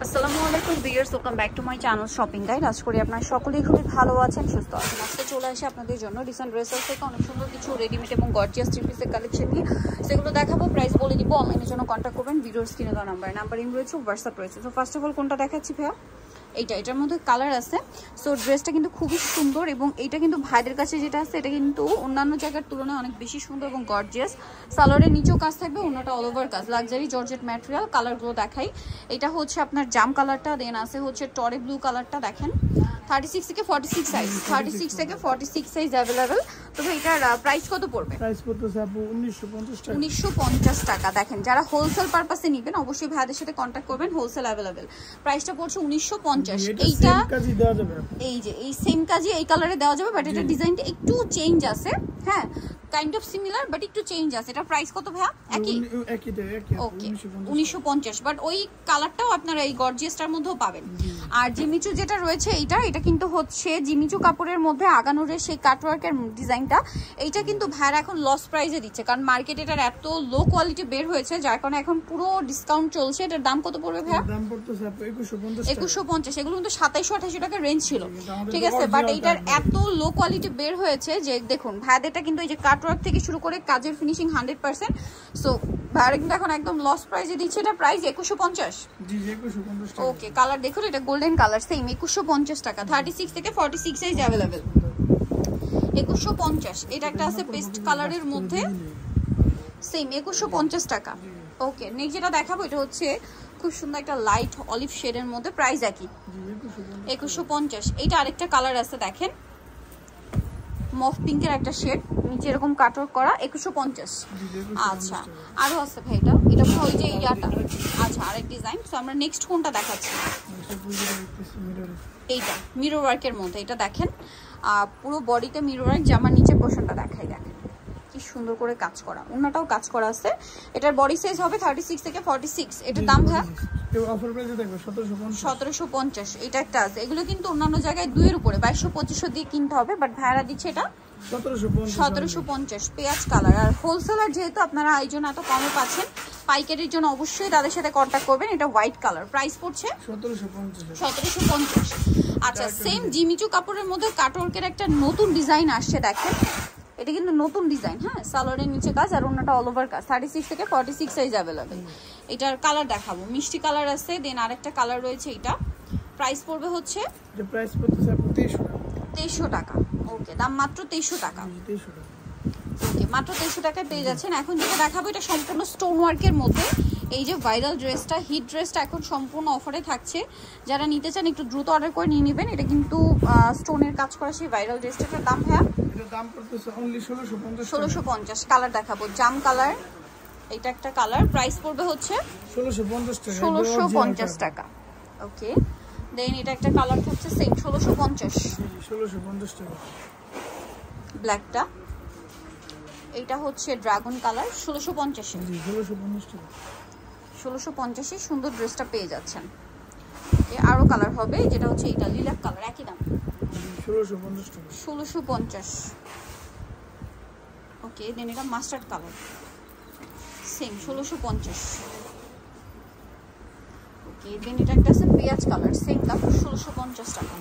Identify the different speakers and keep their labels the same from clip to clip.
Speaker 1: আসসালামু আলাইকুম viewers, welcome back to my channel shopping guide. আশা করি আপনারা সকলেই খুবই ভালো আছেন, সুস্থ আছেন। আজকে চলে আসে আপনাদের জন্য রিসেন্ট ড্রেসেস থেকে অনেক সুন্দর কিছু রেডিমেড এবং গর্জিয়াস থ্রি পিসের কালেকশন নিয়ে সেগুলো দেখাবো, প্রাইস বলে দিব। অনলাইনের জন্য কন্ট্যাক্ট করবেন, ভিডিওর স্ক্রিনে দেওয়া নাম্বারিং রয়েছে, হোয়াটসঅ্যাপ রয়েছে। তো ফার্স্ট অফ অল কোনটা দেখাচ্ছি ভাইয়া? এটার মধ্যে কালার আছে। সো ড্রেসটা কিন্তু খুবই সুন্দর এবং এইটা কিন্তু ভাইদের কাছে যেটা আছে এটা কিন্তু অন্যান্য জায়গার তুলনায় অনেক বেশি সুন্দর এবং গর্জিয়াস। সালোয়ারের নিচেও কাজ থাকবে, অন্যটা অল ওভার কাজ, লাক্সারি জর্জেট ম্যাটেরিয়াল। কালারগুলো দেখাই, এটা হচ্ছে আপনার জাম কালারটা, দেন আছে হচ্ছে টরে ব্লু কালারটা। দেখেন 36 থেকে 46 সাইজ, 36 থেকে 46 সাইজ অ্যাভেলেবেল। তবে এটার প্রাইস কত পড়বে?
Speaker 2: প্রাইস পড়তেছে আপু 1950 টাকা।
Speaker 1: 1950 টাকা। দেখেন যারা হোলসেল পারপাসে নেবেন অবশ্যই ভাইদের সাথে কন্ট্যাক্ট করবেন, হোলসেল অ্যাভেলেবেল। প্রাইসটা পড়ছে 1950। এইটা
Speaker 2: কাজই দেওয়া যাবে,
Speaker 1: এই যে এই সেম কাজই এই কালারে দেওয়া যাবে, বাট এটা ডিজাইনটা একটু চেঞ্জ আছে। হ্যাঁ, কাইন্ড অফ সিমিলার বাট একটু চেঞ্জ আছে। এটা প্রাইস কত ভাইয়া? একই ওকে 1950, বাট ওই কালারটাও আপনারা এই গর্জিয়াসটার মধ্যেও পাবেন। আর জিমিচু যেটা রয়েছে এটা কিন্তু হচ্ছে জিমিচু কাপড়ের মধ্যে আগানোরের সেই কাটওয়ার্কের ডিজাইনটা। এইটা কিন্তু ভাইরা এখন লস প্রাইসে দিচ্ছে, কারণ মার্কেটে এটার এত লো কোয়ালিটি বের হয়েছে, যার কারণে এখন পুরো ডিসকাউন্ট চলছে। এটার দাম কত পড়বে ভাইয়া?
Speaker 2: দাম পড়তেছে আপু
Speaker 1: 2150। এগুলো কিন্তু 2700-2800 টাকার রেঞ্জ ছিল, ঠিক আছে। বাট এইটার এত লো কোয়ালিটি বের হয়েছে যে দেখুন ভাইদেরটা কিন্তু এই যে কাটওয়ার্ক থেকে শুরু করে কাজের ফিনিশিং 100%। সো ভাইরা কিন্তু এখন একদম লস প্রাইসে দিচ্ছে। এটা প্রাইস 2150।
Speaker 2: জি 2150 টাকা।
Speaker 1: ওকে, কালার দেখুন, এটা গোল্ডেন কালার, সেম 2150 টাকা। 36 থেকে 46 সাইজ অ্যাভেলেবেল, 2150। এটা একটা আছে পেস্ট কালারের মধ্যে, সেম 2150 টাকা। ওকে, নেক্সট যেটা দেখাবো এটা হচ্ছে খুব সুন্দর একটা লাইট অলিভ শেডের মধ্যে, প্রাইস একই 2150। এইটা আরেকটা কালার আছে, দেখেন মফ পিঙ্কের একটা শেড, নিচে এরকম কাটওয়ার্ক করা, 2150। আচ্ছা, আরো আছে ভাই, এটা ওই যে ইয়াটা। আচ্ছা, আরেক ডিজাইন। তো আমরা নেক্সট কোনটা দেখাচ্ছি? এইটা মিরর ওয়ার্কের মধ্যে, এটা দেখেন পুরো বডিতে মিরর ওয়ার্ক, জামার নিচে পোর্শনটা দেখাই, দেখেন কি সুন্দর করে কাজ করা, অন্যটাও কাজ করা আছে। এটার বডি সাইজ হবে 36 থেকে 46। এটার দাম ভাই
Speaker 2: অফার প্রাইসে দেখো
Speaker 1: 1750। এটা একটা আছে, এগুলো কিন্তু অন্যান্য জায়গায় 2 এর উপরে 2200-2500 দিয়ে কিনতে হবে, বাট ভাইরা দিচ্ছে এটা 1750। পেঁয়াজ কালার। আর হোলসেলার যেহেতু আপনারা এই জন্য এত কমে পাচ্ছেন, পাইকারির জন্য অবশ্যই তাদের সাথে কন্ট্যাক্ট করবেন। এটা হোয়াইট কালার, প্রাইস পড়ছে 1750। আচ্ছা, সেম জিমিচু কাপড়ের মধ্যে কাটওয়ার্কের একটা নতুন ডিজাইন আসছে, দেখেন এটা কিন্তু নতুন ডিজাইন। হ্যাঁ, সালোয়ারের নিচে কাজ আর অন্যটা অল ওভার কাজ, 36 থেকে 46 সাইজ অ্যাভেলেবেল। এটার কালার দেখাবো, মিষ্টি কালার আছে, দেন আরেকটা কালার রয়েছে। এটা প্রাইস পড়বে হচ্ছে
Speaker 2: প্রাইস পড়তেছে আপু
Speaker 1: 2300 টাকা। ওকে, দাম মাত্র 2300 টাকা। ওকে, মাত্র 2300 টাকায় পেয়ে যাচ্ছেন। এখন যেটা দেখাবো এটা সম্পূর্ণ স্টোন ওয়ার্কের মধ্যে। এই যে ভাইরাল ড্রেসটা, হিট ড্রেসটা এখন সম্পূর্ণ অফারে থাকছে, যারা নিতে চান একটু দ্রুত অর্ডার করে নিয়ে নেবেন। এটা কিন্তু স্টোনের কাজ করা সেই ভাইরাল ড্রেসটার দাম ভাইয়া
Speaker 2: এটার দাম পড়তেছে অনলি
Speaker 1: 1650। কালার দেখাবো, জাম কালার, এটা একটা কালার, প্রাইস পড়বে হচ্ছে 1650 টাকা। ওকে, দেন এটা একটা কালার থাকছে সেম 1650
Speaker 2: টাকা।
Speaker 1: ব্ল্যাকটা, এটা হচ্ছে ড্রাগন কালার, 1650
Speaker 2: টাকা।
Speaker 1: 1650 সুন্দর ড্রেসটা পেয়ে যাচ্ছেন। আরো কালার হবে, যেটা হচ্ছে এটা লিলাক কালার, একই দাম 1650। ওকে, দেন এটা মাস্টার্ড কালার, সেম 1650। ওকে, দেন এটা একটা আছে পেঁয়াজ কালার, সেম দাম 1650 টাকা।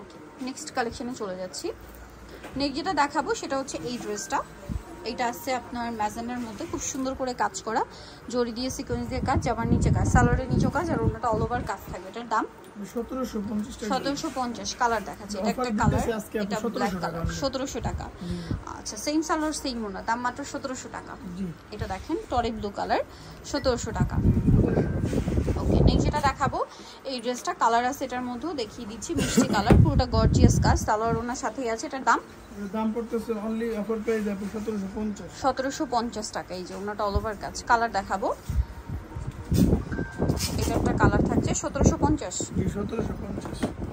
Speaker 1: ওকে, নেক্সট কালেকশনে চলে যাচ্ছি। নেক্সট যেটা দেখাবো সেটা হচ্ছে এই ড্রেসটা। এটা আছে আপনার ম্যাজেন্ডার মধ্যে, খুব সুন্দর করে কাজ করা, জরি দিয়ে সিকোয়েন্স দিয়ে কাজ, জামার নিচে কাজ, সালোয়ারের নিচে কাজ আর অন্যটা অল ওভার কাজ থাকবে। এটার দাম 1750। কালার দেখাচ্ছি, এটা একটা কালার, এটা ব্ল্যাক কালার, 1700 টাকা। আচ্ছা, সেম সালোয়ার সেম ওনা, দাম মাত্র 1700 টাকা। এটা দেখেন টরে ব্লু কালার, 1700 টাকা। ওকে, নেক্সট যেটা দেখাবো এই ড্রেসটা, কালার আছে এটার মধ্যেও দেখিয়ে দিচ্ছি, মিষ্টি কালার, পুরোটা গর্জিয়াস কাজ, সালোয়ার ওনার সাথেই আছে। এটার দাম
Speaker 2: পড়তেছে অনলি অফার প্রাইস আপু
Speaker 1: 1750 টাকা। এই যে ওনাটা অল ওভার কাজ, কালার দেখাবো, এটা একটা কালার থাকছে 1750।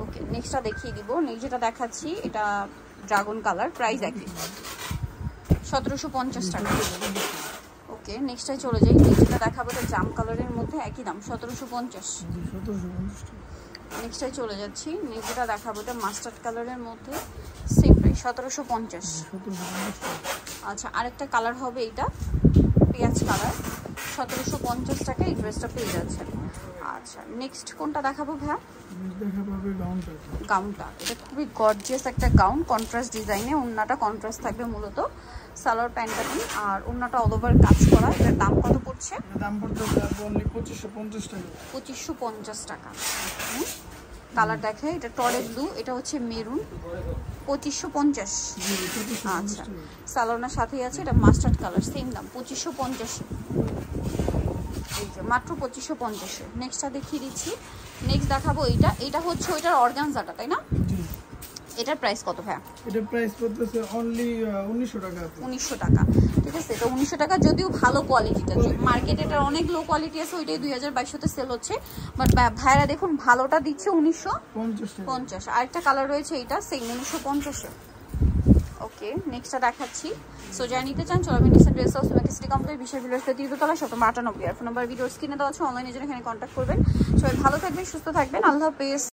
Speaker 1: ওকে, নেক্সটটা দেখিয়ে দিব। নেক্সট যেটা দেখাচ্ছি এটা ড্রাগন কালার, প্রাইস একই 1750 টাকা। ওকে, নেক্সটে চলে যাই। যেটা দেখাবো এটা জাম কালারের মধ্যে, একই দাম 1750। নেক্সটে চলে যাচ্ছি। যেটা দেখাবো এটা মাস্টার্ড কালারের মধ্যে, সেম প্রাইস 1750। আচ্ছা, আরেকটা কালার হবে এটা পেঁয়াজ কালার, 1750 টাকা এই ড্রেসটা পেয়ে যাচ্ছেন। আচ্ছা নেক্সট কোনটা দেখাবো ভাইয়া?
Speaker 2: দেখাবো গাউনটা।
Speaker 1: গাউনটা এটা খুবই গর্জিয়াস একটা গাউন, কন্ট্রাস্ট ডিজাইনে, ওন্নাটা কন্ট্রাস্ট থাকবে মূলত, সালোয়ার প্যান্টাটি আর ওন্নাটা অল ওভার কাজ করা। এটার দাম কত পড়ছে?
Speaker 2: দাম পড়তেছে অনলি 2550 টাকা।
Speaker 1: 2550 টাকা। কালার দেখে এটা টরে ব্লু, এটা হচ্ছে মেরুন, 2550। আচ্ছা সালোয়ারের সাথেই আছে, এটা মাস্টার্ড কালার, সেম দাম 2550। এই যে মাত্র 2550। নেক্সটটা দেখিয়ে দিচ্ছি। নেক্সট দেখাবো এইটা, এটা হচ্ছে ওইটার অর্গানজাটা তাই না? এটার প্রাইস কত ভাইয়া?
Speaker 2: এটার প্রাইস পড়তেছে অনলি 1900 টাকা।
Speaker 1: 1900 টাকা, ঠিক আছে। এটা 1900 টাকা, যদিও ভালো কোয়ালিটিটা, মার্কেটে এটার অনেক লো কোয়ালিটি আছে, ওইটাই 2200তে সেল হচ্ছে, বাট ভাইরা দেখুন ভালোটা দিচ্ছে 1950। আরেকটা কালার রয়েছে এইটা সেম 1950-এ। ওকে নেক্সটটা দেখাচ্ছি। সো যারা নিতে চান চলো আমি decent dress house city complex বিশাল ভিলেজের তৃতীয়তলা 798 আর ফোন নাম্বার ভিডিওর স্ক্রিনে দেওয়া আছে, অনলাইনে জন্য এখানে কন্ট্যাক্ট করবেন। সবাই ভালো থাকবেন, সুস্থ থাকবেন, আল্লাহ হাফেজ।